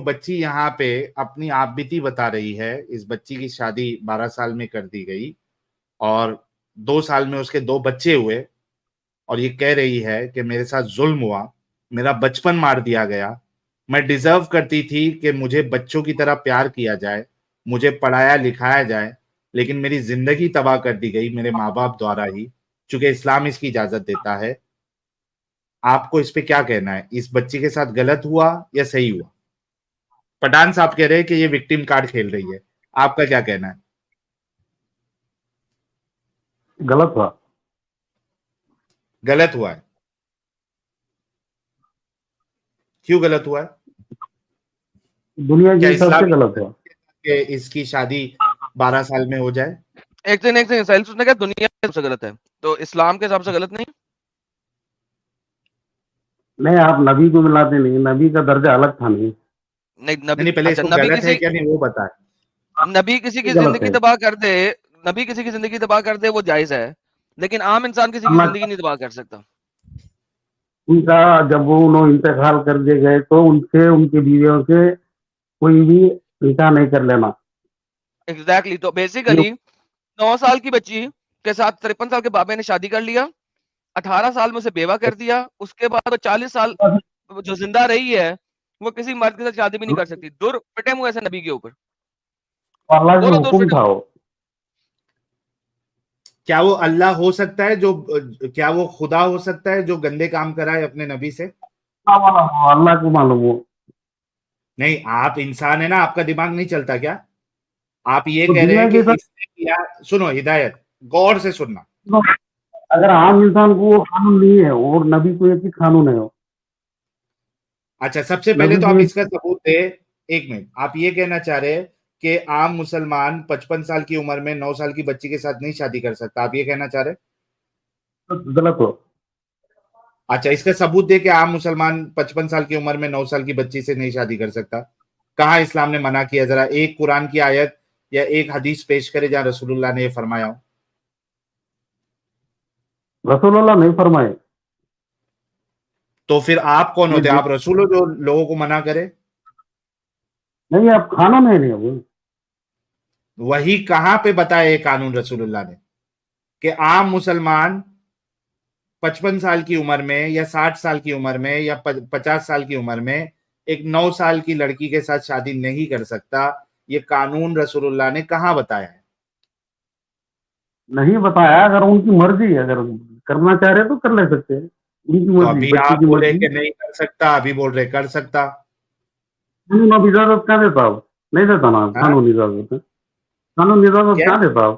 बच्ची यहाँ पे अपनी आपबीती बता रही है, इस बच्ची की शादी 12 साल में कर दी गई और 2 साल में उसके 2 बच्चे हुए, और ये कह रही है कि मेरे साथ जुल्म हुआ, मेरा बचपन मार दिया गया, मैं डिजर्व करती थी कि मुझे बच्चों की तरह प्यार किया जाए, मुझे पढ़ाया लिखाया जाए, लेकिन मेरी जिंदगी तबाह कर दी गई मेरे माँ बाप द्वारा ही, चूंकि इस्लाम इसकी इजाजत देता है। आपको इस पे क्या कहना है? इस बच्ची के साथ गलत हुआ या सही हुआ? पठान साहब कह रहे हैं कि ये विक्टिम कार्ड खेल रही है, आपका क्या कहना है? गलत हुआ। गलत हुआ है। क्यों गलत हुआ है? दुनिया के क्या हिसाब इस्लाम से गलत हुआ कि इसकी शादी 12 साल में हो जाए? एक दिन साहिल उसने कहा दुनिया के हिसाब से गलत है, तो इस्लाम के हिसाब से गलत नहीं? नहीं, आप नबी को मिलाते नहीं, नबी का दर्जा अलग था। नहीं नहीं नबी, नहीं, पहले अच्छा इसको नबी गलत है किसी क्या नहीं वो बताए। नबी किसी की गलत जिंदगी है। तबाह कर दे, नबी किसी की जिंदगी तबाह कर दे वो जायज है, लेकिन आम इंसान किसी की अल्लाह जिंदगी नहीं तबाह कर सकता। उनका जब वो उन्होंने इंतकाल कर दिए गए तो उनसे उनकी बीवियों से कोई भी निकाह नहीं कर लेना। एग्जैक्टली तो ये बेसिकली 9 साल की बच्ची के साथ 53 साल के बाबे ने शादी कर लिया, 18 साल में उसे बेवा कर दिया, उसके बाद वो 40 साल जो जिंदा रही है वो किसी मर्द के साथ शादी भी नहीं कर सकती। दूर पिटे मुंह ऐसे नबी के ऊपर, अल्लाह का बोलो दूर हुक्म पिटे था मुंह। वो। क्या वो अल्लाह हो सकता है जो, क्या वो खुदा हो सकता है जो गंदे काम कराए अपने नबी से? अल्लाह को मालूम वो। नहीं, आप इंसान है ना, आपका दिमाग नहीं चलता क्या? आप ये तो कह रहे दुनिया हैं कि के हिसाब इसने किया। सुनो हिदायत, गौर से सुनना। से अगर आम इंसान को वो कानून नहीं है और नबी को एक ही कानून है वो। अच्छा, सबसे पहले नबी तो को आप एक इसका सबूत दे। एक मिनट, आप ये कहना चाह रहे हैं कि आम मुसलमान 55 साल की उम्र में 9 साल की बच्ची के साथ नहीं शादी कर सकता, आप ये कहना चाह रहे हैं? गलत हो। अच्छा, इसका सबूत दे कि आम मुसलमान 55 साल की उम्र में 9 साल की बच्ची से नहीं शादी कर सकता। कहाँ इस्लाम ने मना किया? जरा एक कुरान की आयत या एक हदीस पेश करे जहां रसूलुल्लाह ने ये फरमाया हो। रसूलुल्लाह नहीं फरमाए। तो फिर आप कौन ये होते हैं? आप रसूल हो जो लोगों को मना करे? नहीं, आप कानून है नहीं वो। वही कहां पे बताया ये कानून रसूलुल्लाह ने कि आम मुसलमान 55 साल की उम्र में या 60 साल की उम्र में या 50 साल की उम्र में एक 9 साल की लड़की के साथ शादी नहीं कर सकता? ये कानून रसूलुल्लाह ने कहां बताया है? नहीं बताया। अगर उनकी मर्जी है, अगर करना चाह रहे तो कर ले सकते हैं। उनकी तो मर्जी, अभी बच्ची आप की बोले मर्जी। कि नहीं कर सकता, अभी बोल रहे कर सकता। कानून अब इजाजत क्या देता हो? नहीं देता ना हाँ? कानून इजाजत। कानून इजाजत क्या? क्या देता हो?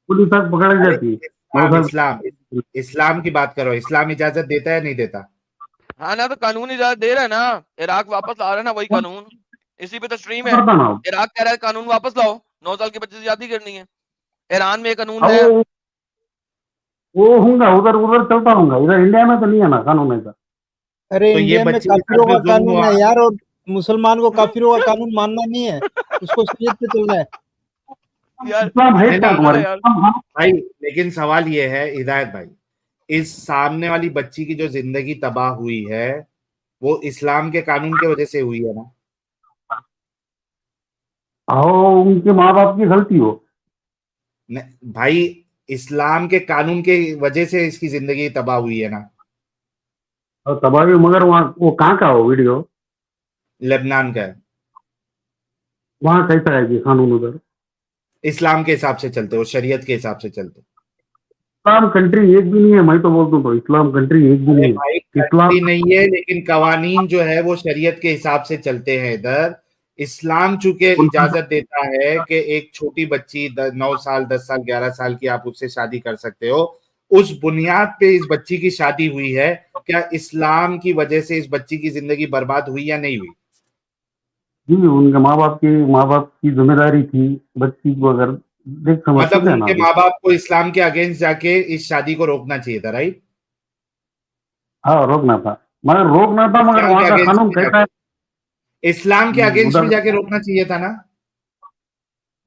पुलिस तक पकड़ अरे जाती है 9 इस्लाम साल। इस्लाम इस्लाम की बात करो, इस्लाम इजाजत देता है नहीं देता? हाँ ना, तो कानून इजाजत दे रहा है ना, इराक वापस ला रहा है ना वही कानून, इसी पे तो स्ट्रीम है। करता ना। इराक कह रहा है कानून वापस लाओ, 9 साल के बच्चे से शादी करनी है। ईरान में एक कानून अब है। वो होगा उधर, उधर चलता होगा। इधर इंडिया में तो नहीं है ना कानून ऐसा। अरे तो ये इंडिया में बच्ची के साथ काफिरों जो का जुल्म कानून हुआ। है यार, और मुसलमान को काफिरों का कानून मानना नहीं है, उसको शरीयत पे चलना है। यार इस्लाम है नहीं क्या नहीं पागल तुम्हारे? है यार। भाई, लेकिन सवाल ये है हिदायत भाई, इस सामने वाली बच्ची की जो जिंदगी तबाह हुई है वो इस्लाम के कानून की वजह से हुई है ना? उनके माँ बाप की गलती हो। भाई, इस्लाम के कानून के वजह से इसकी जिंदगी तबाह हुई है ना? और तबाही, मगर वहाँ वो कहाँ का हो वीडियो? लेबनान का है। वहाँ कैसा है कि कानून उधर? इस्लाम के हिसाब से चलते, वो शरीयत के हिसाब से चलते। इस्लाम कंट्री एक भी नहीं है। मैं तो बोलता हूँ तो इस्लाम कंट्री एक भी अरे नहीं भाई, है। इस्लाम कंट्री नहीं है लेकिन कवानीन जो है वो शरीयत के हिसाब से चलते हैं इधर। इस्लाम चूंकि इजाजत देता है कि एक छोटी बच्ची 9 साल 10 साल 11 साल की आप उससे शादी कर सकते हो, उस बुनियाद पे इस बच्ची की शादी हुई है। क्या इस्लाम की वजह से इस बच्ची की जिंदगी बर्बाद हुई या नहीं हुई? जी, उनके माँ बाप की जिम्मेदारी थी बच्ची को, अगर देख समझ मतलब सकते हैं ना उनके अभी। माँ बाप को इस्लाम के अगेंस्ट जाके इस शादी को रोकना चाहिए था, राइट? हाँ, रोकना था। मगर रोकना था, मगर इस्लाम के वहाँ का अगेंस्ट कानून में कहता है। जाके, इस्लाम के अगेंस्ट में उधर जाके रोकना चाहिए था ना?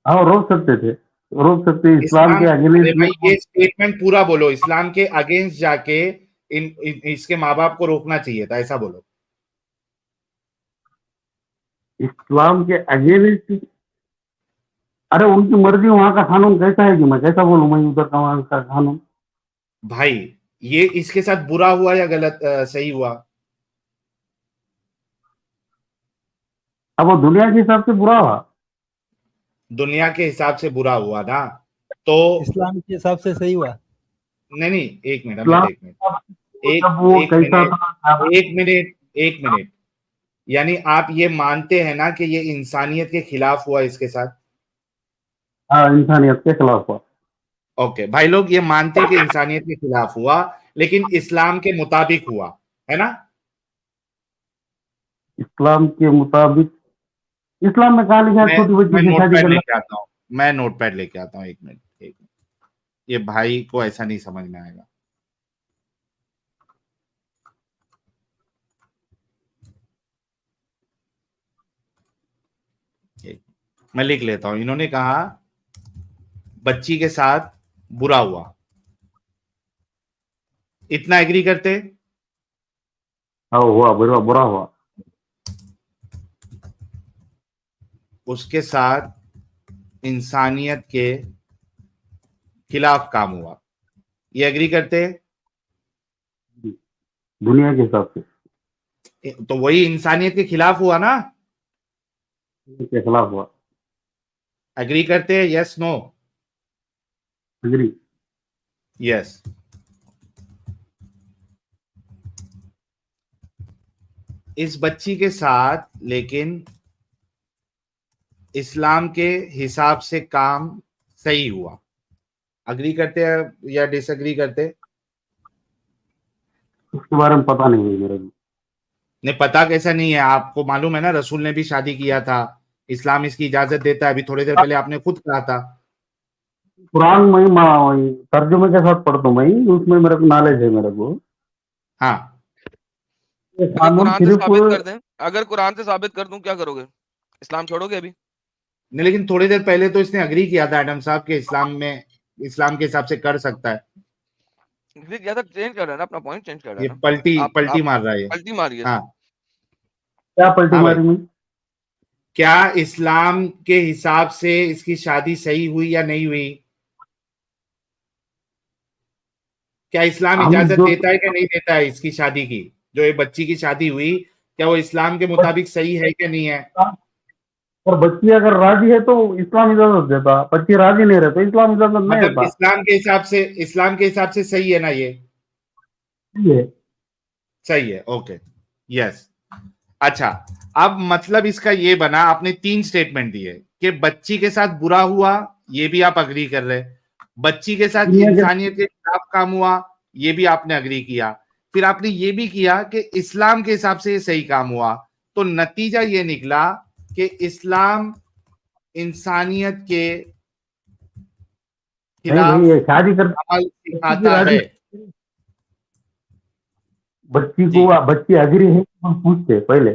हाँ, रोक सकते थे। रोक सकते। इस्लाम इस्लाम, के अरे अगेंस्ट में। भाई ये स्टेटमेंट पूरा बोलो, इस्लाम के अगेंस्ट जाके इसके माँ बाप को रोकना चाहिए था, ऐसा बोलो। इस्लाम के अगेंस्ट, अरे उनकी मर्जी, वहाँ का कानून कैसा है कि मैं कैसा बोलूं, मैं उधर का वहाँ का कानून। भाई ये इसके साथ बुरा हुआ या गलत सही हुआ? अब वो दुनिया के हिसाब से बुरा हुआ। दुनिया के हिसाब से बुरा हुआ ना, तो इस्लाम के हिसाब से सही हुआ। नहीं, एक मिनट, इस्लाम एक मिनट, जब वो एक कैसा मिनट, था, एक मिनट, यानी आप ये मानते हैं ना कि ये इंसानियत के खिलाफ हुआ इसके साथ? हाँ, इंसानियत के खिलाफ हुआ। ओके भाई लोग, ये मानते हैं कि इंसानियत के खिलाफ हुआ, लेकिन इस्लाम के मुताबिक हुआ, है ना? इस्लाम के मुताबिक, इस्लाम में कहा लिखा है छोटी मैं बच्ची से शादी नोटपैड करना? लेके आता हूँ, मैं नोटपैड लेके आता हूँ, एक मिनट, एक मिनट। ये भाई को ऐसा नहीं समझ में आएगा। मैं लिख लेता हूं। इन्होंने कहा बच्ची के साथ बुरा हुआ, इतना एग्री करते? हाँ, हुआ बुरा, बुरा हुआ। उसके साथ इंसानियत के खिलाफ काम हुआ, ये एग्री करते? दुनिया के हिसाब से तो वही इंसानियत के खिलाफ हुआ ना? के खिलाफ हुआ। एग्री करते हैं? Yes no? एग्री। यस। इस बच्ची के साथ लेकिन इस्लाम के हिसाब से काम सही हुआ, अग्री करते हैं या डिसएग्री करते? उसके बारे में पता नहीं है मेरे को। नहीं पता कैसा नहीं है, आपको मालूम है ना, रसूल ने भी शादी किया था, इस्लाम इसकी इजाजत देता है। अभी थोड़ी देर पहले आपने खुद कहा था। कुरान में तर्जुमे के साथ पढ़ता हूँ मैं, उसमें मेरे को नॉलेज है मेरे को। हाँ, अगर कानून कुरान से सिर्फ, साबित कर दें, अगर कुरान से साबित कर दूं, क्या करोगे? इस्लाम छोड़ोगे अभी? नहीं लेकिन थोड़ी देर पहले तो इसने अग्री किया था एडम साहब के इस्लाम में, इस्लाम के हिसाब से कर सकता है। ज्यादा चेंज कर रहा है ना, अपना पॉइंट चेंज कर रहा ये है ना। पलटी मार रहा है ये। पलटी मारी है। हाँ, क्या पलटी हाँ भाई, मारी में? क्या इस्लाम के हिसाब से इसकी शादी सही हुई या नहीं हुई? क्या इस्लाम हम इजाजत जो देता है कि नहीं देता है इसकी शादी की? जो ये बच्ची की शादी हुई, क्या वो इस्लाम के मुताबिक सही है कि नहीं है? और बच्ची अगर राजी है तो इस्लाम इजाजत देता, बच्ची राजी नहीं रहे तो इस्लाम इजाजत नहीं मतलब देता। इस्लाम के हिसाब से सही है ना ये? ये सही है, ओके, यस। अच्छा, अब मतलब इसका ये बना, आपने 3 स्टेटमेंट दिए कि बच्ची के साथ बुरा हुआ, ये भी आप अग्री कर रहे, बच्ची के साथ दुनिया के इंसानियत के खिलाफ काम हुआ, ये भी आपने अग्री किया, फिर आपने ये भी किया कि इस्लाम के हिसाब से ये सही काम हुआ। तो नतीजा ये निकला कि इस्लाम इंसानियत के नहीं भाई, खिलाफ ये शादी कर अमल बच्ची की सिखाता राजी, है। बच्ची जी, को, बच्ची अग्री है तो हम पूछते पहले,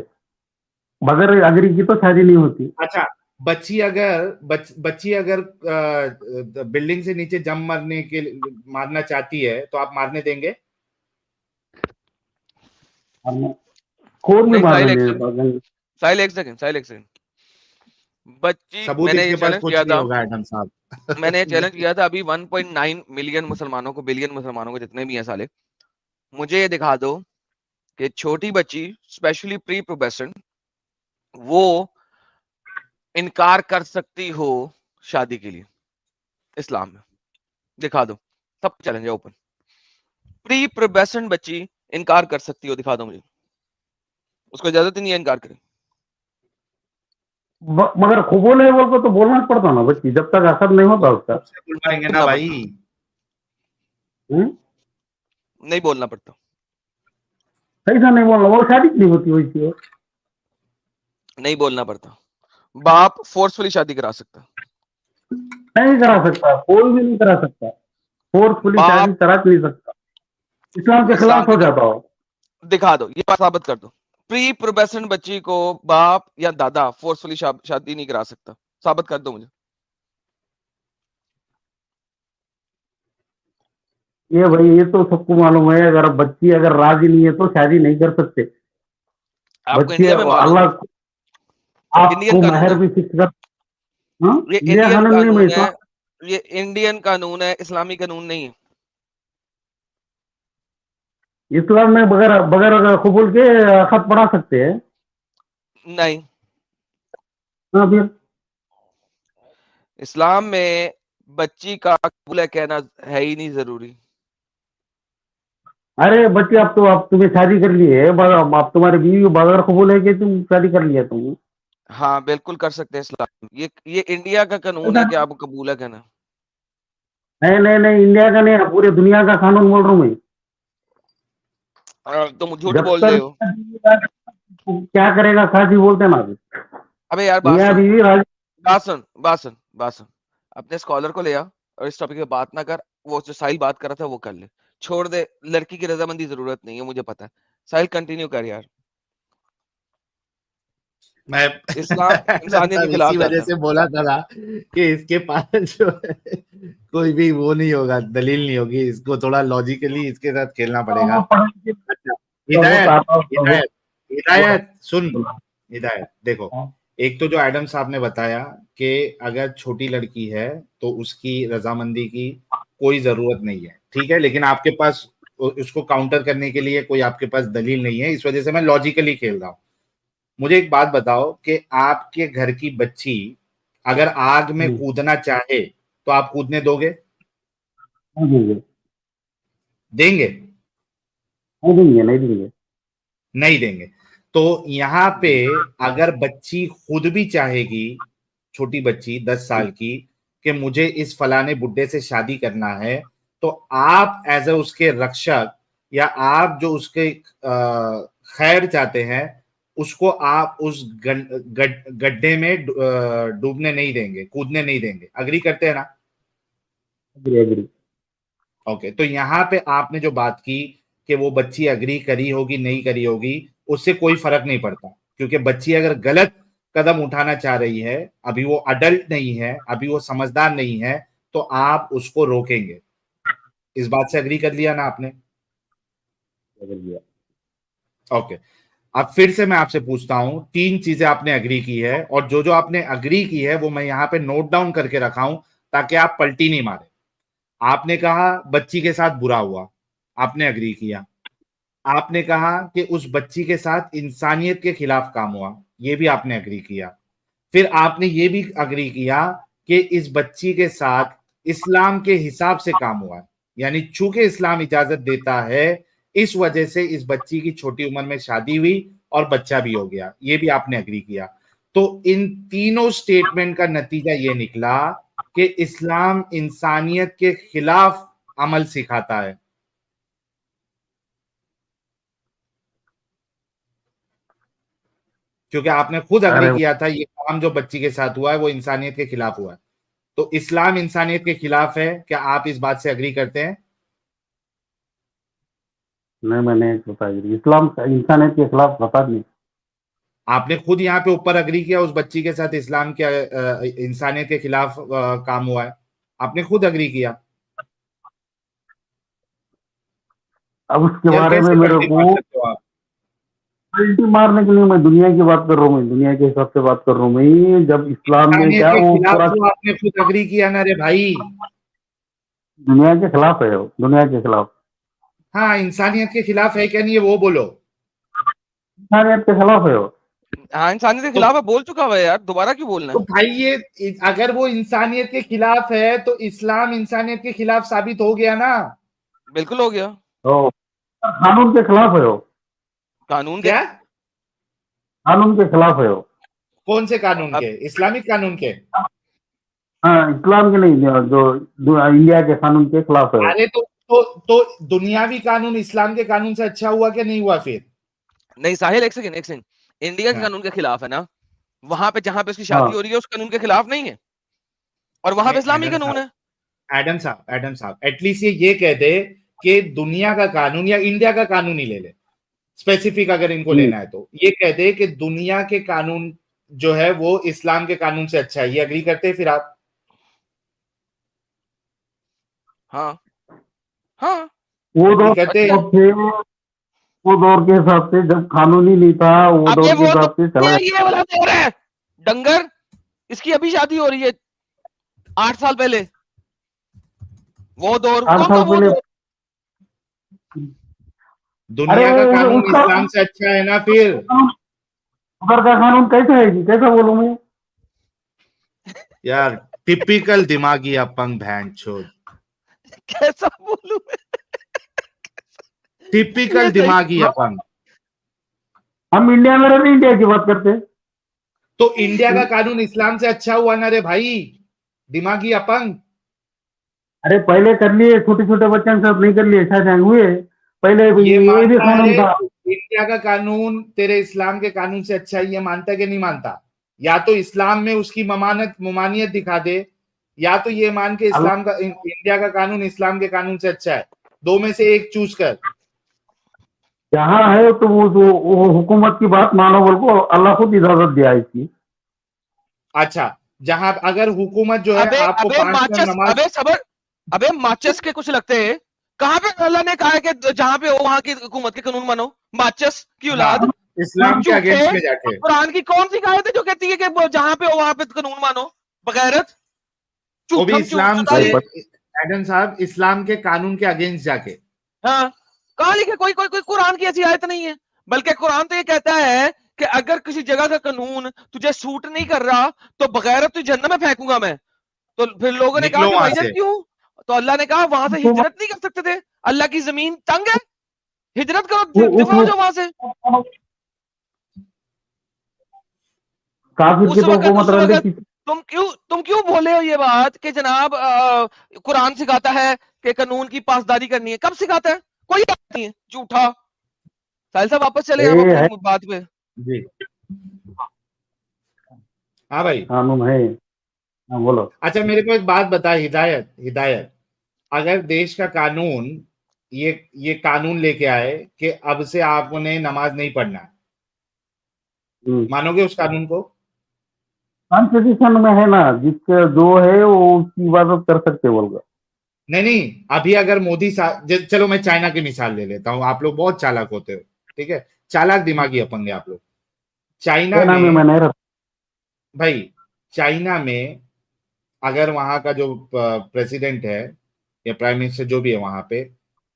बगैर अग्री की तो शादी नहीं होती। अच्छा, बच्ची अगर बिल्डिंग से नीचे जंप मारना चाहती है तो आप मारने देंगे? कोई भी नहीं, मारने साहिल एक नहीं सेकंड, देता। साहिल एक सेकंड, साहिल एक सेकंड। बच्ची, सबूत मैंने ये इसके पास चैलेंज कुछ किया नहीं था, होगा एडम साहब। मैंने ये चैलेंज किया था अभी 1.9 मिलियन मुसलमानों को, बिलियन मुसलमानों को, जितने भी हैं साले, मुझे ये दिखा दो कि छोटी बच्ची, स्पेशली प्री प्यूबर्सन, वो इनकार कर सकती हो शादी के लिए इस्लाम में। दिखा दो, सब चैलेंज है ओपन। प्री प्यूबर्सन बच्ची इनकार कर सकती हो, दिखा दो मुझे। उसको इजाजत ही नहीं है इनकार करे। मगर कबूल है बोल को तो बोलना पड़ता ना बच्ची, जब तक असर नहीं होता उसका। उससे बुलवाएंगे ना भाई। नहीं बोलना पड़ता। कैसा नहीं बोलना, वो शादी नहीं होती वैसी हो। नहीं बोलना पड़ता। बाप फोर्सफुली शादी करा सकता, नहीं करा सकता, कोई भी नहीं करा सकता, फोर्सफुली शादी करा नहीं सकता, इस्लाम के खिलाफ हो जाता हो। दिखा दो, ये बात साबित कर दो। प्री प्यूबर्सन बच्ची को बाप या दादा फोर्सफुली शादी नहीं करा सकता, साबित कर दो मुझे। ये भाई, ये तो सबको मालूम है, अगर बच्ची अगर राजी नहीं है तो शादी नहीं कर सकते। आपको बच्ची इंडिया में मालूम अल्लाह, है? आपको कानून महर है। भी फिक्स कर, हाँ ये इंडिया इंडियन कानून नहीं कानून मिलता। है, ये इंडियन कानून है, इस्लामी कानून नहीं है। इस्लाम में बगैर बगैर कबूल के खत पढ़ा सकते हैं। नहीं, हाँ फिर इस्लाम में बच्ची का कबूल कहना है ही नहीं जरूरी। अरे बच्चे, अब तो आप तुम्हें शादी कर ली है, अब तुम्हारी बीवी बगैर कबूल है कि तुम शादी कर लिया तुम। हाँ बिल्कुल कर सकते हैं इस्लाम। ये इंडिया का कानून है कि आपको कबूल है कहना। नहीं नहीं नहीं, इंडिया का नहीं, पूरे दुनिया का कानून बोल रहा हूँ मैं। तुम झूठ जब बोल रहे हो। तक क्या करेगा शादी बोलते ना। अबे यार मियाँ बीवी राजी। बात सुन। अपने स्कॉलर को ले आ और इस टॉपिक पे बात ना कर। वो जो साहिल बात कर रहा था वो कर ले। छोड़ दे, लड़की की रजामंदी जरूरत नहीं है, मुझे पता है। साहिल कंटिन्यू कर यार। मैं इस्लाम इंसानियत के सब खिलाफ इसी वजह जाता है। से बोला था कि इसके पास जो है कोई भी वो नहीं होगा, दलील नहीं होगी, इसको थोड़ा लॉजिकली इसके साथ खेलना पड़ेगा। अच्छा, हिदायत हिदायत हिदायत सुन, हिदायत देखो, एक तो जो एडम साहब ने बताया कि अगर छोटी लड़की है तो उसकी रजामंदी की कोई जरूरत नहीं है, ठीक है, लेकिन आपके पास उसको काउंटर करने के लिए कोई आपके पास दलील नहीं है, इस वजह से मैं लॉजिकली खेल रहा हूं। मुझे एक बात बताओ कि आपके घर की बच्ची अगर आग में कूदना चाहे तो आप कूदने दोगे? देंगे? नहीं देंगे, नहीं देंगे। नहीं देंगे। तो यहाँ पे अगर बच्ची खुद भी चाहेगी, छोटी बच्ची 10 साल की, कि मुझे इस फलाने बुड्ढे से शादी करना है, तो आप एज ए उसके रक्षक या आप जो उसके खैर चाहते हैं, उसको आप उस गड्ढे में डूबने नहीं देंगे, कूदने नहीं देंगे। अग्री करते हैं ना? एग्री। ओके, तो यहाँ पे आपने जो बात की कि वो बच्ची अग्री करी होगी नहीं करी होगी, उससे कोई फर्क नहीं पड़ता, क्योंकि बच्ची अगर गलत कदम उठाना चाह रही है, अभी वो अडल्ट नहीं है, अभी वो समझदार नहीं है, तो आप उसको रोकेंगे। इस बात से अग्री कर लिया ना आपने? ओके, अब फिर से मैं आपसे पूछता हूं, 3 चीजें आपने अग्री की है, और जो जो आपने अग्री की है वो मैं यहां पे नोट डाउन करके रखा हूं ताकि आप पलटी नहीं मारे। आपने कहा बच्ची के साथ बुरा हुआ, आपने अग्री किया। आपने कहा कि उस बच्ची के साथ इंसानियत के खिलाफ काम हुआ, ये भी आपने अग्री किया। फिर आपने ये भी अग्री किया कि इस बच्ची के साथ इस्लाम के हिसाब से काम हुआ है, यानी चूंकि इस्लाम इजाजत देता है, इस वजह से इस बच्ची की छोटी उम्र में शादी हुई और बच्चा भी हो गया, ये भी आपने अग्री किया। तो इन तीनों स्टेटमेंट का नतीजा ये निकला कि इस्लाम इंसानियत के खिलाफ अमल सिखाता है। क्योंकि आपने खुद अग्री अरे किया था ये काम जो बच्ची के साथ हुआ है वो इंसानियत के खिलाफ हुआ है। तो इस्लाम इंसानियत के खिलाफ है, क्या आप इस बात से अग्री करते हैं? नहीं, मैं नहीं सोचा। इस्लाम इंसानियत के खिलाफ पता नहीं। आपने खुद यहाँ पे ऊपर अग्री किया उस बच्ची के साथ इस्लाम के इंसानियत के खिलाफ काम हुआ है, आपने खुद अग्री किया। अब उसके यार बारे में कैसे मेरे पलटी को मार सकते हो आप? पलटी मारने के लिए मैं दुनिया की बात कर रहा हूँ, मैं दुनिया के हिसाब से बात कर रहा हूँ मैं। जब इस्लाम में इंसानियत क्या के वो खिलाफ पूरा तो आपने खुद अग्री किया ना रे भाई। दुनिया के खिलाफ है, वो दुनिया के खिलाफ, हाँ, इंसानियत के खिलाफ है क्या नहीं है वो बोलो। इंसानियत के खिलाफ है वो। हाँ इंसानियत के तो खिलाफ है, बोल चुका हुआ है यार, दोबारा क्यों बोलना तो है? भाई ये अगर वो इंसानियत के खिलाफ है तो इस्लाम इंसानियत के खिलाफ साबित हो गया ना। बिल्कुल हो गया। तो कानून के खिलाफ है वो, कानून के। क्या? कानून के खिलाफ है वो। कौन से कानून अब के? इस्लामिक कानून के? हाँ, इस्लाम के नहीं, जो इंडिया के कानून के खिलाफ है वो। अरे तो दुनियावी कानून इस्लाम के कानून से अच्छा हुआ क्या नहीं हुआ फिर? नहीं साहिल, एक सेकंड। इंडिया के हाँ, कानून के खिलाफ है ना? वहां पे जहां पे उसकी हाँ शादी हो रही है उस कानून के खिलाफ नहीं है, और वहां पे नहीं इस्लामी कानून है। एडम साहब एटलीस्ट ये कह दे कि दुनिया का कानून या इंडिया का कानून ही ले ले, स्पेसिफिक अगर इनको लेना है तो ये कह दे कि दुनिया के कानून जो है वो इस्लाम के कानून से अच्छा है, ये अग्री करते हैं फिर आप? हाँ हाँ। वो अग्री दौर करते हैं? थे, वो दौर के हिसाब से जब कानून ही नहीं था, वो अब दौर ये के वो हिसाब से चला। ये वाला दौर है। डंगर, इसकी अभी शादी हो रही है 8 साल पहले। वो दौर 8 कौन सा साल वो पहले। दौर? दुनिया का कानून उसका इस्लाम से अच्छा है ना फिर। उधर का कानून कैसा है जी, कैसा बोलूं मैं? यार टिपिकल दिमागी अपंग भैंचोद, कैसा बोलूं मैं? टिपिकल ये सही। दिमागी अपंग। हम इंडिया में रहते इंडिया की बात करते हैं। तो इंडिया का कानून इस्लाम से अच्छा हुआ ना रे भाई, दिमागी अपंग। अरे पहले कर लिए, छोटे छोटे बच्चों के साथ नहीं कर लिए, शायद हुए पहले भी ये ये भी मानता कानून है था। इंडिया का कानून तेरे इस्लाम के कानून से अच्छा है, ये मानता है कि नहीं मानता? या तो इस्लाम में उसकी ममानियत दिखा दे, या तो ये मान के इस्लाम का इंडिया का कानून इस्लाम के कानून से अच्छा है। दो में से एक चूज कर। जहाँ है तो वो हुकूमत की बात मानो, बोल को अल्लाह खुद इजाजत दिया है इसकी। अच्छा, जहां अगर हुकूमत जो है अबे आपको अबे 5 टाइम माचस, नमाज, अबे सबर, अबे माचस के कुछ लगते हैं। कहां पे अल्लाह ने कहा है कि जहां पे हो वहां की हुकूमत के कानून मानो? माचस की औलाद, हाँ, इस्लाम के झूठे। अगेंस्ट में जाके। कुरान की कौन सी आयत है जो कहती है कि जहां पे हो वहां पे कानून मानो? बगैरत, वो भी झूठम इस्लाम झूठा से, ये। एडम साहब, इस्लाम के कानून के अगेंस्ट जाके। हाँ, कहा लिखे? कोई कोई कोई कुरान की ऐसी आयत नहीं है। बल्कि कुरान तो ये कहता है कि अगर किसी जगह का कानून तुझे सूट नहीं कर रहा तो बगैरत तुझे जहन्नम में फेंकूंगा मैं। तो फिर लोगों ने कहा निकलो कि वहां भाईजान से। क्यों? तो अल्लाह ने कहा वहां से हुकूमत हिजरत नहीं कर सकते थे, अल्लाह की जमीन तंग है, हिजरत करो, दफा हो उसमें जाओ वहां से। काफिर की तो हुकूमत उस रहती वक्त थी। तुम क्यों बोले हो ये बात कि जनाब कुरान सिखाता है कि कानून की पासदारी करनी है? कब सिखाता है? कोई बात नहीं है, झूठा। साहिल साहब वापस चले हम ये अपनी है बात पे। जी हाँ भाई। कानून है। हाँ, बोलो। अच्छा मेरे को एक बात बता, हिदायत हिदायत, अगर देश का कानून ये कानून लेके आए कि अब से आपने नमाज नहीं पढ़ना है, मानोगे उस कानून को? कॉन्स्टिट्यूशन में है ना, जिसके जो है वो उसकी इबादत कर सकते बोलकर। नहीं नहीं, अभी अगर मोदी साहब, चलो मैं चाइना की मिसाल ले लेता हूँ, आप लोग बहुत चालाक होते हो, ठीक है, चालाक दिमागी अपंगे आप लोग। चाइना चाइना में में, मैं नहीं रहता। भाई चाइना में अगर वहां का जो प्रेसिडेंट है या प्राइम मिनिस्टर जो भी है वहां पे,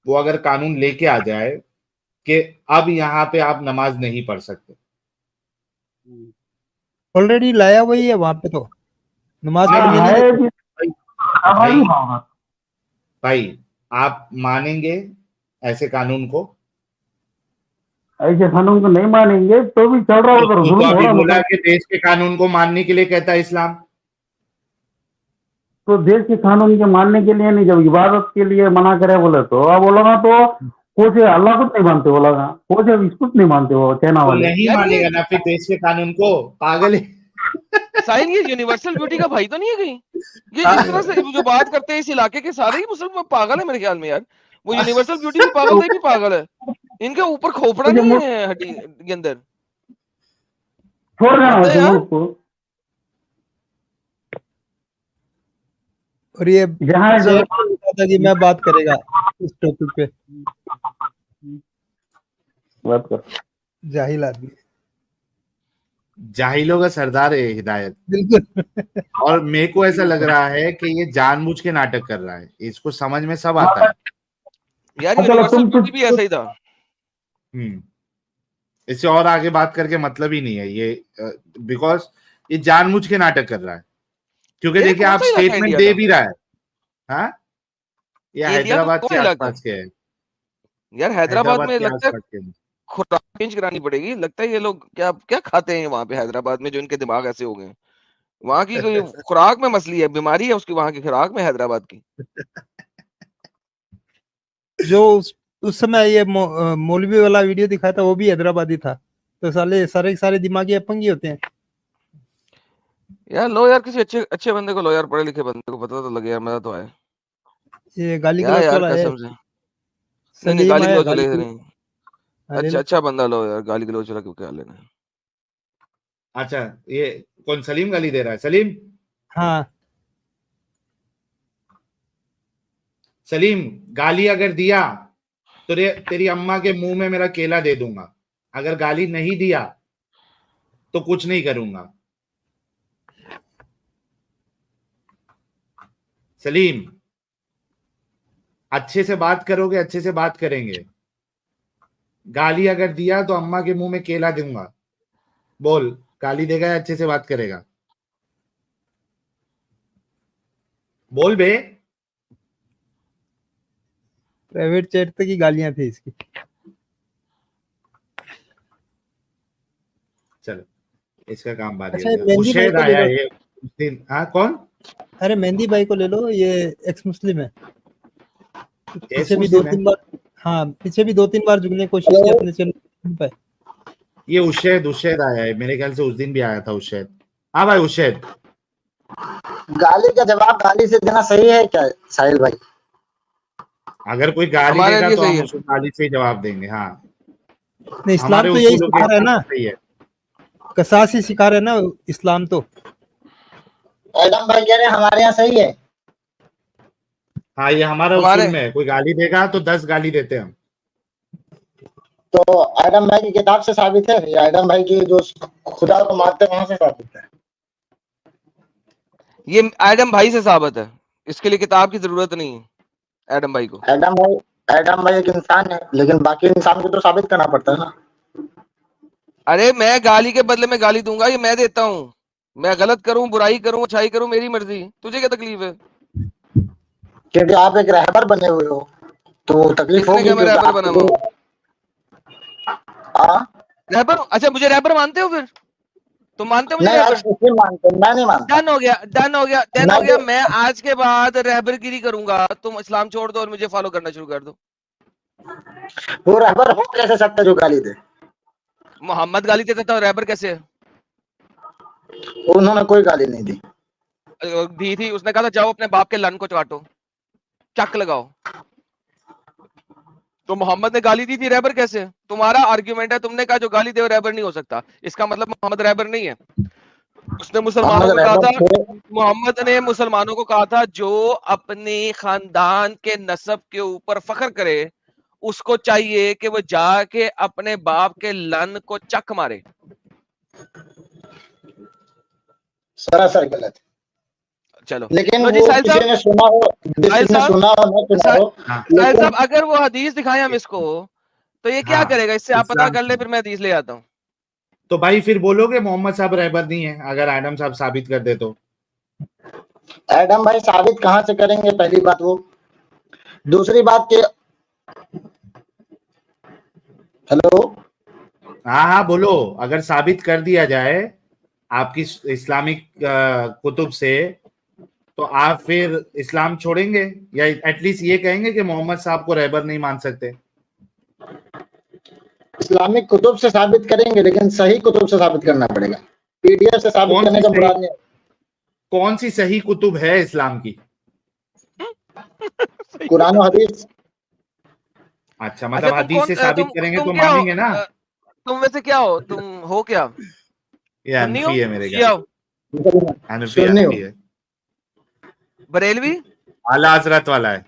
वो अगर कानून लेके आ जाए कि अब यहाँ पे आप नमाज नहीं पढ़ सकते, ऑलरेडी लाया वही है वहां पे, तो नमाज नहीं पढ़ने नहीं है देते। भी, भाई, हमारी भाई होगा। भाई आप मानेंगे ऐसे कानून को? ऐसे कानून को नहीं मानेंगे तो भी चल रहा तो उधर, तू तो जुल्म हो अभी रहा बोला मतलब। कि देश के कानून को मानने के लिए कहता है इस्लाम। तो देश के कानून के मानने के लिए नहीं, जब इबादत के लिए मना करे बोले तो अब बोला ना, तो कुछ अल्लाह को नहीं मानते, बोला ना कुछ इसको नहीं मानते वो चाइना तो वाले। नहीं यार ये मानेगा ना फिर देश के कानून को, पागल है। साहिल, ये यूनिवर्सल ब्यूटी का भाई तो नहीं है कहीं? ये इस तरह से जो बात करते हैं इस इलाके के सारे ही मुसलमान पागल है मेरे ख्याल में यार। वो यूनिवर्सल ब्यूटी भी पागल तो थे भी पागल है। इनके ऊपर खोपड़ा मुझे नहीं मुल्क है हड्डी के अंदर। छोड़ देना हद है वैसे यार। मुल्क को। और ये जहाँ शेर था कि मैं बात करेगा इस टॉपिक पे, बात कर। जाहिल आदमी। जाहिलों का सरदार है हिदायत। बिल्कुल। और मेरे को ऐसा लग रहा है कि ये जानबूझ के नाटक कर रहा है, इसको समझ में सब आता है। यार चलो यूनिवर्सल तुम ब्यूटी भी ऐसा ही था। इससे और आगे बात करके मतलब ही नहीं है ये, बिकॉज ये जानबूझ के नाटक कर रहा है, क्योंकि ये देखिए कौन आप सा इलाका स्टेटमेंट इंडिया दे का? भी रहा है। हाँ, ये ये इंडिया का हैदराबाद कौन के इलाका है? आसपास के है। यार हैदराबाद में के लगता है आसपास के हैं। खुराक चेंज करानी पड़ेगी। लगता है ये लोग क्या क्या खाते हैं वहां पे हैदराबाद में जो इनके दिमाग ऐसे हो गए हैं। वहां की कोई खुराक में मसली है, बीमारी है उसकी वहां की खुराक में हैदराबाद की। जो उस समय ये मौलवी वाला वीडियो दिखाया था वो भी हैदराबादी था, तो साले सारे सारे दिमागी अपंगी होते हैं। यार लो यार, किसी अच्छे अच्छे बंदे को लो यार, पढ़े लिखे बंदे को पता तो लगे यार, मजा तो आए। ये गाली क्या गलौच यार वाला है, कसम से। नहीं नहीं, सलीम गाली है, गलौच गाली वाले से गलौच नहीं। अरे अच्छा ना। अच्छा बंदा लो यार, गाली गलौच वाला क्यों क्या लेना है? अच्छा, ये कौन सलीम गाली दे रहा है? सलीम, हाँ, सलीम गाली अगर दिया तो तेरी अम्मा के मुंह में मेरा केला दे दूंगा, अगर गाली नहीं दिया तो कुछ नहीं करूंगा। सलीम, अच्छे से बात करोगे, अच्छे से बात करेंगे। गाली अगर दिया तो अम्मा के मुंह में केला दूंगा। बोल, गाली देगा या अच्छे से बात करेगा? बोल बे। प्राइवेट चैट तक की गालियां थी इसकी। चलो, इसका काम बात अच्छा, है। मेहंदी भाई उशैद को ले आया लो। है उस दिन। हाँ, कौन? अरे मेहंदी भाई को ले लो, ये एक्स मुस्लिम है। पीछे भी मुस्लिम है? 2-3 बार, हाँ पीछे भी 2-3 बार झुकने की कोशिश की अपने चैनल पे। ये उशैद आया है, मेरे ख्याल से उस दिन भी आया था उशैद। हाँ भाई उशैद, गाली का जवाब गाली से देना सही है क्या साहिल भाई? अगर कोई गाली हमारे देगा लिए तो सही हम है। उसको गाली से ही जवाब देंगे। हाँ, नहीं, इस्लाम हमारे तो यही उसूलों के सिखा रहा है हिसाब ना, से सही है। कसास ही सिखा रहा है ना इस्लाम तो। एडम भाई कह रहे हैं हमारे यहाँ सही है। हाँ, ये हमारा हमारे उसूल में है, कोई गाली देगा तो 10 गाली देते हैं हम। तो एडम भाई की किताब से साबित है या एडम भाई की जो खुदा को मानते हैं वहां से साबित है? ये एडम भाई से साबित है, इसके लिए किताब की जरूरत नहीं है एडम भाई को। एडम भाई एक इंसान है, लेकिन बाकी इंसान को तो साबित करना पड़ता है ना। अरे मैं गाली के बदले में गाली दूंगा, ये मैं देता हूँ। मैं गलत करूं, बुराई करूं, अच्छाई करूं, मेरी मर्जी, तुझे क्या तकलीफ है? क्योंकि आप एक रहबर बने हुए हो तो तकलीफ किसने होगी क्या मैं क्योंकि रैपर बना हुआ हूं? हाँ? रैपर? अच्छा, मुझे रैपर मानते हो फिर? तुम मानते हो मुझे नहीं, आप रैपर? नहीं मानते, मैं नहीं मानता। डन हो गया, डन हो गया, डन मैं हो गया। तो- मैं आज के बाद रहबरगिरी करूंगा, तुम इस्लाम छोड़ दो और मुझे फॉलो करना शुरू कर दो। वो रहबर हो कैसे सकता है जो गाली दे? मोहम्मद गाली देता था, रहबर कैसे है? उन्होंने कोई गाली नहीं दी। दी थी, उसने कहा था जाओ अपने बाप के लन को काटो, चक लगाओ। तो मोहम्मद ने गाली दी थी, रहबर कैसे? तुम्हारा आर्ग्यूमेंट है, तुमने कहा जो गाली दे वो रहबर नहीं हो सकता, इसका मतलब मोहम्मद रहबर नहीं है। उसने मुसलमानों को मोहम्मद कहा रहबर था, थे। मोहम्मद ने मुसलमानों को कहा था जो अपने खानदान के नस्ब के ऊपर फख्र करे उसको चाहिए कि वो जाके अपने बाप के लन को चक मारे। सरासर गलत। चलो, लेकिन लो जी वो साहिल किसी साहब, ने सुना हो, साहिल किसी ने साहब, सुना हो न सुना हो, हाँ, साहिल लेकिन साहब, अगर वो हदीस दिखाएं हम इसको, तो ये क्या हाँ, करेगा? इससे आप पता इस्लाम कर ले, की। फिर मैं हदीस ले आता हूँ। तो भाई फिर बोलोगे मोहम्मद साहब रहबर नहीं है, अगर एडम साहब साबित कर दे तो? एडम भाई साबित कहाँ से करेंगे? पहली बात वो। दूसरी बात के हेलो, हाँ हाँ बोलो। अगर साबित कर दिया जाए आपकी इस्लामिक कुतुब से, तो आप फिर इस्लाम छोड़ेंगे या एटलीस्ट ये कहेंगे कि मोहम्मद साहब को रहबर नहीं मान सकते? इस्लामिक कुतुब से साबित करेंगे, लेकिन सही कुतुब से साबित करना पड़ेगा। पीडीएफ से साबित कौन करने सी का सही, मुराद नहीं। कौन सी सही कुतुब है इस्लाम की? कुरान और हदीस। अच्छा, अच्छा, मतलब तुम हदीस कौन, से साबित करेंगे तुम तो क्या हो? मानेंगे ना? तुम वैसे क्या हो? तुम हो क्या? ये सुन्नी हो, हनफी है मेरे शिया ख्याल हो, से। हनफी सुन्नी हो। हनफी है, बरेलवी? आला हजरत वाला है।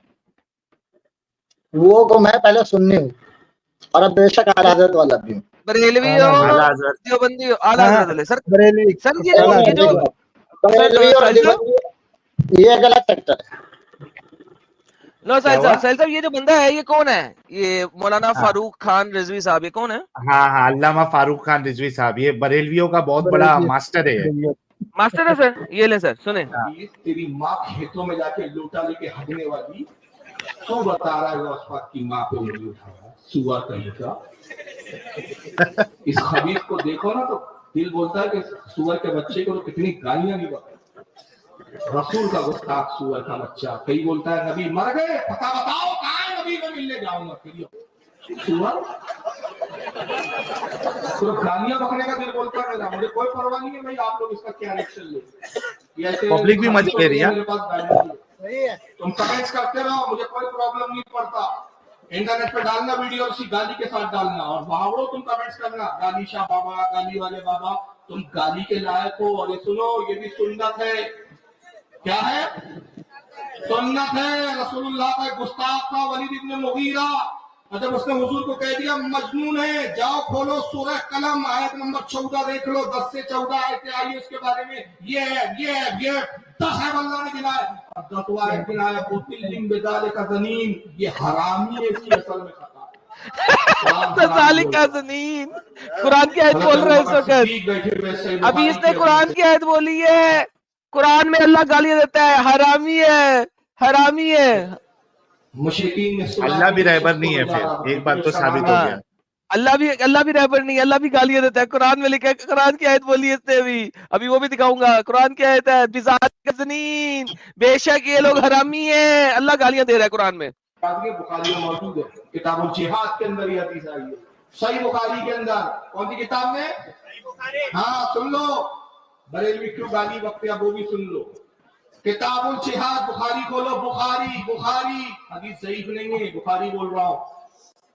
वो को मैं पहले सुन्नी हूँ और अब बेशक आला हज़रत वाला भी हूँ। बरेलवी आला हो, आला हजरत। देवबंदी हो, आला हाँ, हजरत वाले। सर, बरेलवी, सर आला ये जो हजरत। बरेलवी और साहिल साहब, देवबंदी ये गलत सेक्टर है। लो क्या हुआ? साहिल साहब, ये जो बंदा है ये कौन है? ये मौलाना हाँ फारूक खान रिजवी साहब, ये कौन है? हाँ हाँ, अल्लामा फारूक खान रिजवी साहब, ये बरेलवियों का बहुत बड़ा बरेलवी, मास्टर है। बरेलवी। मास्टर है सर, ये ले सर, सुने। तेरी माँ खेतों में जाके लोटा लेके हगने वाली, तो बता रहा है गौसपाक की माँ पे उंगली उठाया, सुअर कहीं का। इस खबीस को देखो ना तो दिल बोलता है कि सुअर के बच्चे को तो कितनी गालियां दी। रसूल का गुस्ताख सुअर का बच्चा। कई बोलता है नबी मर गए, पता बताओ कहाँ है नबी, मैं मिलने जाऊंगा। फिर सुअर सिर्फ गालियां बकने का दिल बोलता है मेरा, मुझे कोई परवाह नहीं है भाई आप लोग इसका क्या रिएक्शन ले। पब्लिक भी मजे ले रही है। मेरे पास गालियां है, तुम कमेंट्स करते रहो, मुझे कोई प्रॉब्लम नहीं पड़ता। इंटरनेट पे डालना वीडियो उसी गाली के साथ डालना और भावड़ो तुम कमेंट्स करना, गाली शाह बाबा, गाली वाले बाबा, तुम गाली के लायक हो। और ये सुनो, ये भी सुन्नत है। क्या है? सुन्नत है। रसूलुल्लाह का गुस्ताख था वलीद इब्न मुगीरा जब उसने हुजूर को कह दिया मजनून है, जाओ खोलो सूरह कलम आयत नंबर 14 देख लो, 10 से 14 आयतें आई उसके बारे में, ये 10 है अल्लाह ने गिनाया, 10 आयत गिनाया, बुतिल्लिम बिदाले का जनीन, ये हरामी है, इसकी असल में खता का जनीन कुरान की आयत बोल रहा है इस वक्त। अभी इसने कुरान की आयत बोली है, कुरान में अल्लाह गालियां देता है, हरामी है, हरामी है। अल्लाह भी रहबर नहीं है, फिर एक बात तो साबित हो गया। अल्लाह भी रहबर नहीं, अल्लाह भी गालियां देता है। कुरान में लिखा है, कुरान की आयत बोली है इसने अभी वो भी दिखाऊंगा। कुरान की आयत है, बिज़ात बेशक ये लोग हरामी है, अल्लाह गालियां दे रहा है कुरान में। बुखारी में मौजूद है, किताबुल जिहाद के अंदर ये हदीस आई है, सही बुखारी के अंदर। कौन सी किताब में? हाँ सुन लो, बरेलवी क्यों गाली वक्त वो भी सुन लो। किताबुल जिहाद बुखारी खोलो, बुखारी हदीस सहीफ नहीं है, बुखारी बोल रहा हूँ।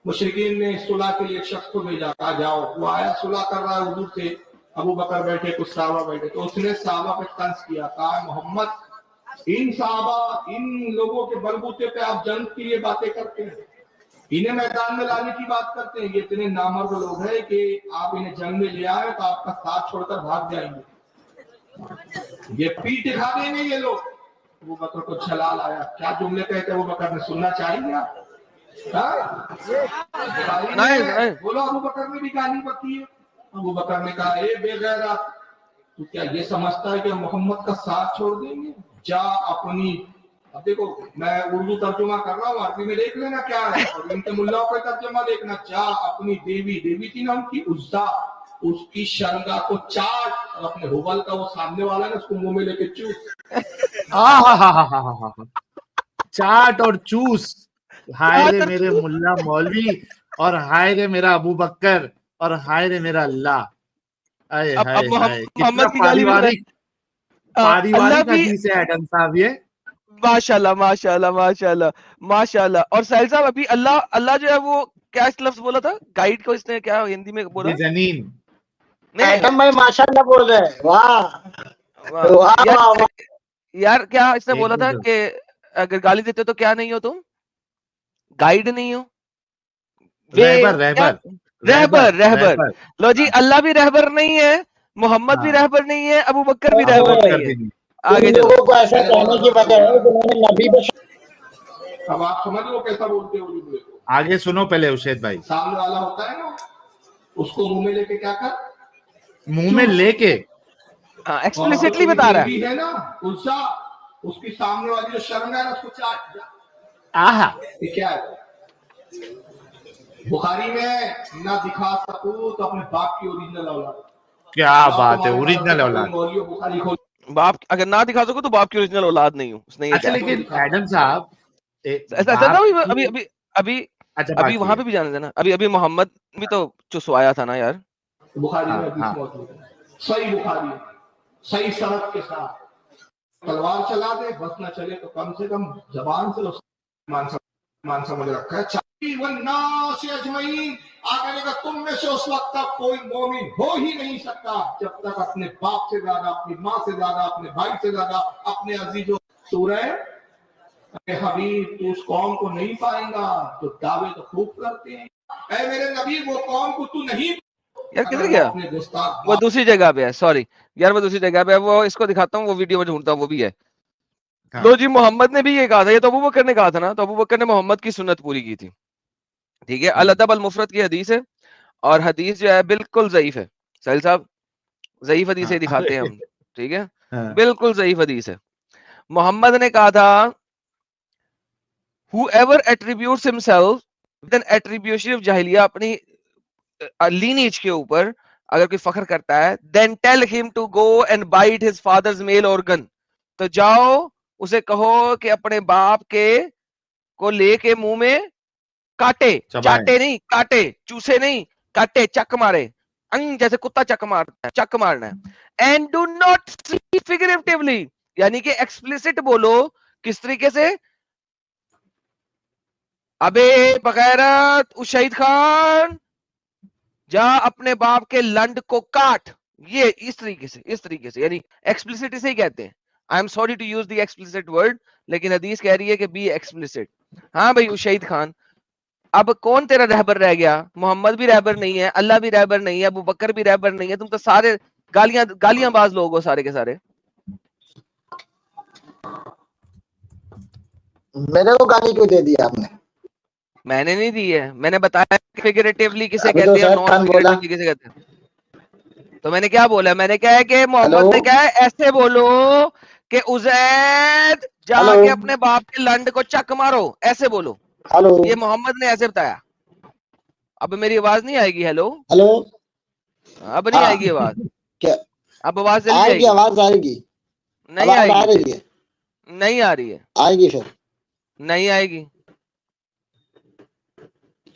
मुशरिकीन ने सुलह के लिए एक शख्स को भेजा, कहा जाओ। वो आया, सुलह कर रहा है हुजूर से, अबू बकर बैठे, कुछ साहबा बैठे, तो उसने साहबा पे तंज किया, कहा मोहम्मद इन साहबा, इन लोगों के बलबूते पे आप जंग के लिए बातें करते हैं, इन्हें मैदान में लाने की बात करते हैं, ये इतने नामर्द लोग हैं कि आप इन्हें जंग में ले आए तो आपका साथ छोड़कर भाग जाएंगे, ये पीठ दिखा देंगे ये लोग। वो बकर को छलाल आया, क्या जुमले कहते वो बकर ने सुनना चाहिए आप? बोलो अबू बकर ने भी गाली बकी है। अबू बकर ने कहा, ए बेगैरा, तू क्या ये समझता है कि मोहम्मद का साथ छोड़ देंगे? जा अपनी, अब देखो मैं उर्दू तर्जुमा कर रहा हूँ, अरबी में देख लेना क्या है, और इनके मुल्लाओं का तर्जुमा देखना। जा अपनी देवी थी ना उनकी, उज्जा, उसकी शरगा को चाट, और अपने हुबल का वो सामने वाला है उसको मुंह में लेके चूस। चाट और चूस। हाय रे मेरे मुल्ला मौलवी, और हाय रे मेरा अबू बकर, और हाय रे मेरा अल्लाह। मोहम्मद की गाली पारिवारिक हदीस है एडम साहब ये। माशाल्लाह माशाल्लाह माशाल्लाह माशाल्लाह। और साहिल साहब अभी अल्लाह जो है वो क्या लफ्ज बोला था गाइड को, इसने क्या हिंदी में बोला? जनीन। एडम भाई माशाल्लाह बोल रहे हैं, वाह यार क्या इसने बोला था कि अगर गाली देते हो तो क्या नहीं हो तुम? गाइड नहीं हो, रहबर। लो जी, अल्लाह भी रहबर नहीं है, मोहम्मद भी रहबर नहीं है, अबू बकर भी रहबर नहीं है। आगे लोगों को ऐसा कहने की वजह है कि उन्होंने नबी अब आप समझ लो कैसा बोलते हो। आगे सुनो पहले उशैद भाई। सामने वाला होता है ना, उसको मुंह में लेके क्या कर, मुंह में लेके एक्सप्लिसिटली बता रहा है ना, उसकी सामने वाली जो शर्म है उसको चाट। ये क्या है? बुखारी में ना दिखा सकूं तो अपने बाप की ओरिजिनल औलाद। क्या बात है, ओरिजिनल औलाद। बुखारी खोल, बाप अगर ना दिखा सको तो बाप की ओरिजिनल औलाद नहीं हूँ उसने। अच्छा लेकिन एडम साहब अभी वहां पे भी जाने देना। अभी मोहम्मद भी तो चुसवाया था ना यार। बुखारी में सही बुखारी, सही सनद के साथ। तलवार चला दे बस ना चले तो कम से कम जबान से मान समझ रखा है। आगे तुम में से उस वक्त तक कोई मोमिन हो ही नहीं सकता जब तक अपने बाप से ज्यादा, अपनी माँ से ज्यादा, अपने भाई से ज्यादा, अपने अजीजों। सूरह हबीब, तू उस कौम को नहीं पाएगा जो दावे तो खूब करते हैं। ऐ मेरे नबी, वो कौम को तू नहीं। यार किधर गया? वो दूसरी जगह पे है, सॉरी यार, वो दूसरी जगह पे है। वो इसको दिखाता हूँ, वो वीडियो में ढूंढता हूँ, वो भी है। लो जी, मोहम्मद ने भी ये कहा था, ये तो अबू बकर ने कहा था ना, तो अबू बकर ने मोहम्मद की सुन्नत पूरी की थी। ठीक है, अल-अदब अल-मुफरद की हदीस है, और हदीस जो है बिल्कुल ज़ईफ है। साहिल साहब ज़ईफ हदीस ही दिखाते हैं हम, ठीक है, बिल्कुल ज़ईफ हदीस है। मोहम्मद ने कहा था, whoever attributes himself with an attribution of jahiliya, अपनी लीनेज के ऊपर अगर कोई फख्र करता है, then tell him to go and bite his father's male organ, तो जाओ उसे कहो कि अपने बाप के को लेके मुंह में काटे, चाटे नहीं, काटे, चूसे नहीं, काटे, चक मारे, जैसे कुत्ता चक मारता है, चक मारना है। And do not speak figuratively, यानी कि एक्सप्लिसिट बोलो। किस तरीके से? अबे बगैरत उशैद खान, जा अपने बाप के लंड को काट। ये इस तरीके से, यानी एक्सप्लिसिट इसे ही कहते हैं। I am sorry to use the explicit word, लेकिन हदीस कह रही है कि बी एक्सप्लिसिट। हाँ भाई उशैद खान, अब कौन तेरा रहबर रह गया? मोहम्मद भी रहबर नहीं है, अल्लाह भी रहबर नहीं है, अबू बकर भी रहबर नहीं है, तुम तो सारे गालियां बाज लोग हो सारे के सारे। मेरे को गाली क्यों दे दी आपने? मैंने नहीं दी है, मैंने बताया फिगरेटिवली किसे अभी कहते तो हैं और शायद नॉन खान बोला। फिगरेटिवली किसे कहते हैं। तो मैंने क्या बोला? मैंने क्या है कि मोहम्मद हेलो ने क्या है, ऐसे बोलो कि उजैद जाके हेलो अपने बाप के लंड को चक मारो, ऐसे बोलो। हेलो ये मोहम्मद ने ऐसे बताया। अब मेरी आवाज नहीं आएगी? Hello, hello. अब नहीं हाँ आएगी आवाज? क्या अब आवाज जल्दी आएगी? आएगी? आवाज आएगी, नहीं आवाज आ आएगी रही फिर, है, नहीं आ रही है, आएगी फिर। नहीं आएगी।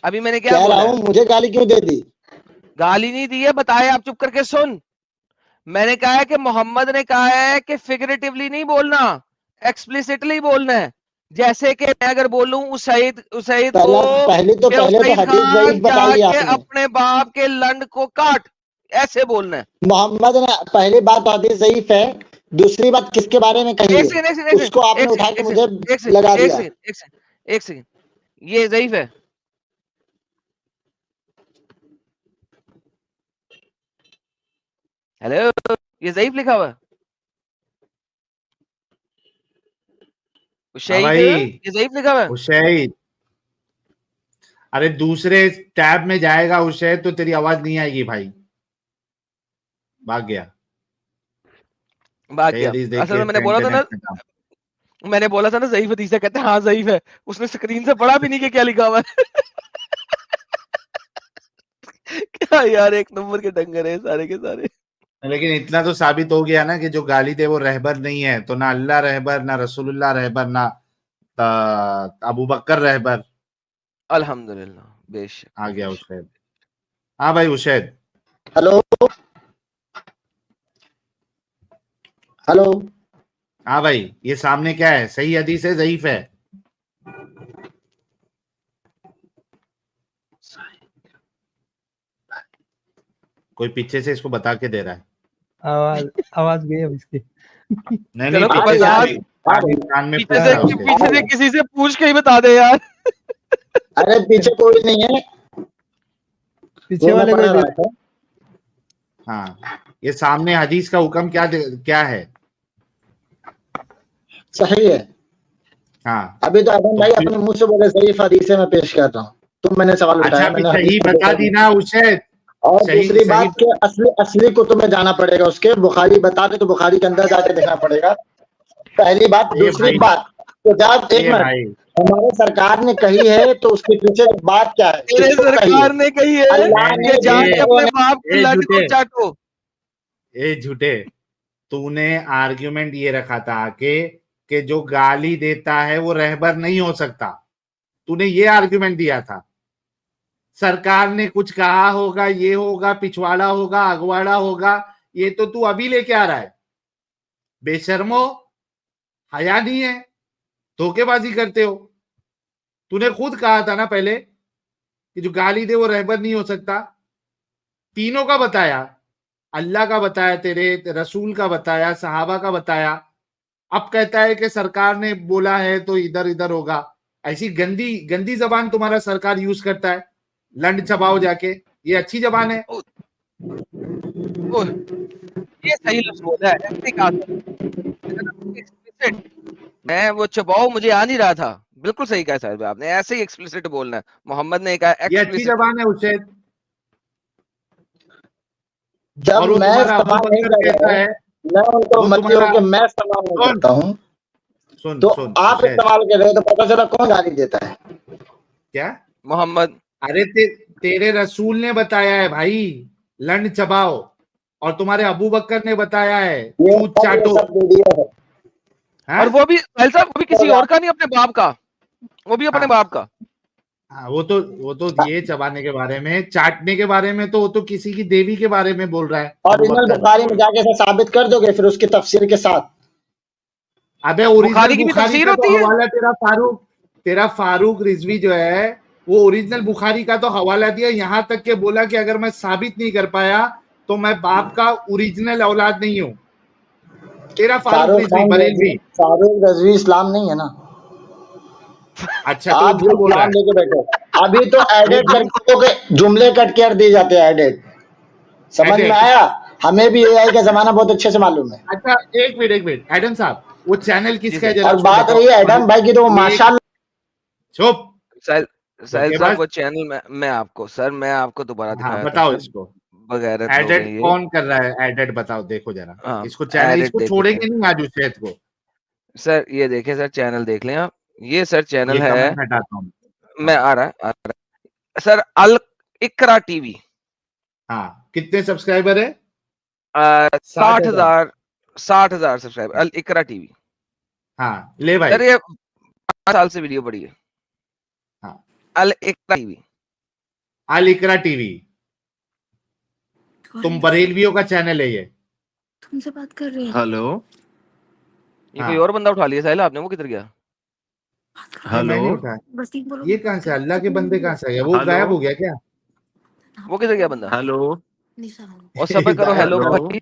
अभी मैंने क्या कह रहा बोला है? हूँ मुझे गाली क्यों दे दी? गाली नहीं दी है, बताया, आप चुप करके सुन। मैंने कहा है कि मोहम्मद ने कहा है कि फिगरेटिवली नहीं बोलना, एक्सप्लिसिटली बोलना है। जैसे कि मैं अगर बोलूं उसैद को पहले तो उसैद हदीस खान ज़ईफ बताई जाके आपने। अपने बाप के लंड को काट, ऐसे बोलना है। मोहम्मद ने पहली बात हदीस ज़ईफ है, दूसरी बात किसके बारे में कही एक है? सेकंड, एक सेकंड, उसको आपने उठा के मुझे एक सेकंड, लगा एक दिया। सेकंड, एक सेकंड, एक सेकंड, ये ज़ईफ है। हेलो, ये ज़ईफ लिखा हुआ है। हाँ शहीद, भाई ये ज़ईफ लिखा हुआ है। उशैद, अरे दूसरे टैब में जाएगा उशैद तो तेरी आवाज नहीं आएगी भाई। भाग गया, भाग सही गया। हदीस देख असल के में मैंने फ्रेंड बोला था ना, कनेक्ट में था। ज़ईफ हदीस है, कहते हैं हाँ ज़ईफ है। उसने स्क्रीन से पढ़ा भी नहीं कि क्या लिखा हुआ है। क्या यार, एक नंबर के डंगर है सारे के सारे। लेकिन इतना तो साबित हो गया ना कि जो गाली दे वो रहबर नहीं है, तो ना अल्लाह रहबर, ना रसूलुल्लाह रहबर, ना अबू बकर रहबर। अल्हम्दुलिल्लाह, बेशक आ गया बेशक। उशैद। हाँ भाई उशैद। Hello hello. हाँ भाई, ये सामने क्या है, सही हदीस है ज़ईफ है? कोई पीछे से इसको बता के दे रहा है। आवाज आवाज गई अब इसकी। नहीं चलो नहीं, तो पीछे बता, से कान में पीछे पूछ से रहा है उसके। पीछे से किसी से पूछ के ही बता दे यार। अरे पीछे कोई नहीं है, पीछे वो मैं वाले पढ़ को रहा दे। था। हाँ, ये सामने हदीस का हुक्म क्या है? सही है। हाँ, अभी तो आदम तो भाई फिर अपने मुंह से बोले सही हदीस में पेश कर रहा हूँ, तुम मैंने सवाल अच्छा, उठाया, अभी मैंने हदीस सही में बता देखा दी नहीं। ना उशैद। और सही दूसरी सही बात के असली को तुम्हें जाना पड़ेगा, उसके बुखारी बता दे तो बुखारी के अंदर जाके देखना पड़ेगा, पहली बात। ये दूसरी भाई, बात, तो जब एक ये मिनट, भाई, हमारे सरकार ने कही है तो उसके पीछे बात क्या है? तेरे किसको कही है? सरकार ने कही है अल्लाह मैंने ने कि जाके अपने बाप के ए लंड को झूठे, चाटो। ए झूठे, तूने आर्ग्यूमेंट ये रखा था कि जो गाली देता है वो रहबर नहीं हो सकता। तूने ये आर्ग्यूमेंट दिया था। सरकार ने कुछ कहा होगा, ये होगा, पिछवाड़ा होगा, अगवाड़ा होगा, ये तो तू अभी लेके आ रहा है। बेशर्मो, हया नहीं है, धोखेबाजी करते हो। तूने खुद कहा था ना पहले कि जो गाली दे वो रहबर नहीं हो सकता। तीनों का बताया, अल्लाह का बताया, तेरे रसूल का बताया, सहाबा का बताया। अब कहता है कि सरकार ने बोला है तो इधर इधर होगा। ऐसी गंदी गंदी जबान तुम्हारा सरकार यूज करता है, लंड चबाओ जाके। ये अच्छी जबान है? ओह, ये सही लफ्ज बोला है, ऐसे कहा था। एक्सप्लिसिट, मैं वो चबाओ मुझे आ नहीं रहा था। बिल्कुल सही कहा साहब आपने, ऐसे ही एक्सप्लिसिट बोलना है। मोहम्मद ने कहा ये अच्छी एक्सप्लिसिट। जबान है उसे। जब और वो मैं तुम्हारा अबू इस्तेमाल नहीं बकर कर कहता रहा है, हूँ, मैं उनको वो मत हो तुम्हारा, कि मैं इस्तेमाल नहीं सुन करता हूँ, सुन तो सुन आप उसे इस्तेमाल कर रहे हो तो पता चला कौन गाली देता है। क्या? मोहम्मद, अरे तेरे रसूल ने बताया है भाई, लंड चबाओ। और तुम्हारे अबू बकर ने बताया है, ये चूत चाटो। सब वीडियो है। और हैं? वो भी भाई साहब, वो भी किसी और का नहीं, अपने बाप का, वो भी अपने हाँ, बाप का। हाँ, वो तो ये चबाने के बारे में, चाटने के बारे में तो वो तो किसी की देवी के बारे में बोल रहा है अबू ओरिजिनल बकर। बुखारी में जाके से साबित कर दोगे फिर उसकी तफसीर के साथ। अबे ओरिजिनल बुखारी की भी बुखारी तफसीर का तो होती है। हवाला तेरा फारूक रिजवी जो है, वो ओरिजिनल बुखारी का तो हवाला दिया, यहां तक के बोला कि अगर मैं साबित नहीं कर पाया तो मैं बाप का ओरिजिनल औलाद नहीं हूं। तेरा फारूक रिजवी बरेलवी। फारूक रजवी इस्लाम नहीं है ना, अच्छा, तो वो आप झूठ जो बोल रहा इस्लाम है। लेके बैठे हो। अभी तो एडिट करके जुमले कट कर दिए जाते हैं, एडिट। समझ में Edit। आया? हमें भी एआई का जमाना बहुत अच्छे से मालूम है। अच्छा एक मिनट एडम साहब, वो चैनल किसका है जी जरा और उसको बात बताओ। रही है एडम भाई की, तो वो माशाल्लाह चुप। साहिल धोखेबाज। साहब वो चैनल मैं आपको दोबारा हाँ दिखाया था बताओ सर, इसको, बगैरत लोग एडिट हैं ये। कौन कर रहा है, एडिट बताओ, देखो जरा हाँ, इसको, चैनल edit इसको देखिए छोड़ेंगे नहीं आज उस को। सर, ये देखिए सर, चैनल देख लें आप, ये सर ये चैनल है, कमेंट हटाता हूँ। मैं आ रहा है सर, अल इकरा टीवी। हाँ कितने सब्सक्राइबर है? 60,000 सब्सक्राइबर, अल इकरा टीवी। हाँ ले भाई। सर ये 5 साल से वीडियो पड़ी है। हाँ अल इकरा टीवी। अल इकरा टीवी, तुम बरेलवियों का चैनल है ये। तुमसे बात कर रहे हैं। हेलो ये हाँ। कोई और बंदा उठा लिया साहिल आपने, वो किधर गया? नहीं, मैं नहीं हेलो उठाया। बस ठीक बोलो। ये कहाँ से, अल्लाह के बंदे कहाँ से आ गया? वो हेलो। गायब हो गया क्या? वो किधर गया बंदा? हेलो निशान। और सब करो गायब हेलो हो गया। भाई।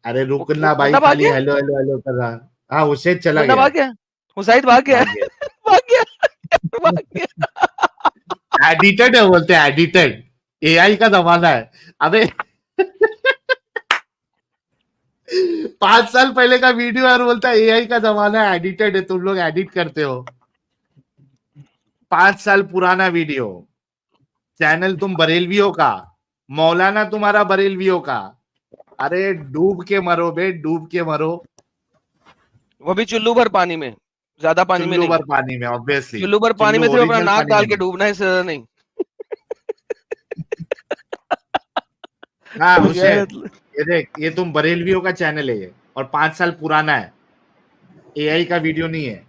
अरे रुकना भाई, बंदा भाग खाली गया? हेलो हेलो हेलो कर रहा। हाँ उसे चला बंदा गया। भाग गया? मुसाहिद भाग गया? भाग गया। भाग गया भाग गया। एडिटेड है बोलते हैं, एडिटेड। एआई का जमाना है। अबे 5 साल पहले का वीडियो और बोलता है एआई का जमाना है, एडिटेड है, तुम लोग एडिट करते हो। 5 साल पुराना वीडियो, चैनल तुम बरेलवियों का, मौलाना तुम्हारा बरेलवियों का। अरे डूब के मरो बे, डूब के मरो। वो भी चुल्लू भर पानी में, ज्यादा पानी में चुल्लू नहीं। भर पानी में, ऑब्वियसली चुल्लू भर पानी में सिर्फ अपना ओरिजिनल नाक पानी डाल में के नहीं। डूबना है, इससे ज्यादा नहीं। हाँ उसे, गैरत। ये देख, ये तुम बरेलवियों का चैनल है ये, और 5 साल पुराना है, एआई का वीडियो नहीं है।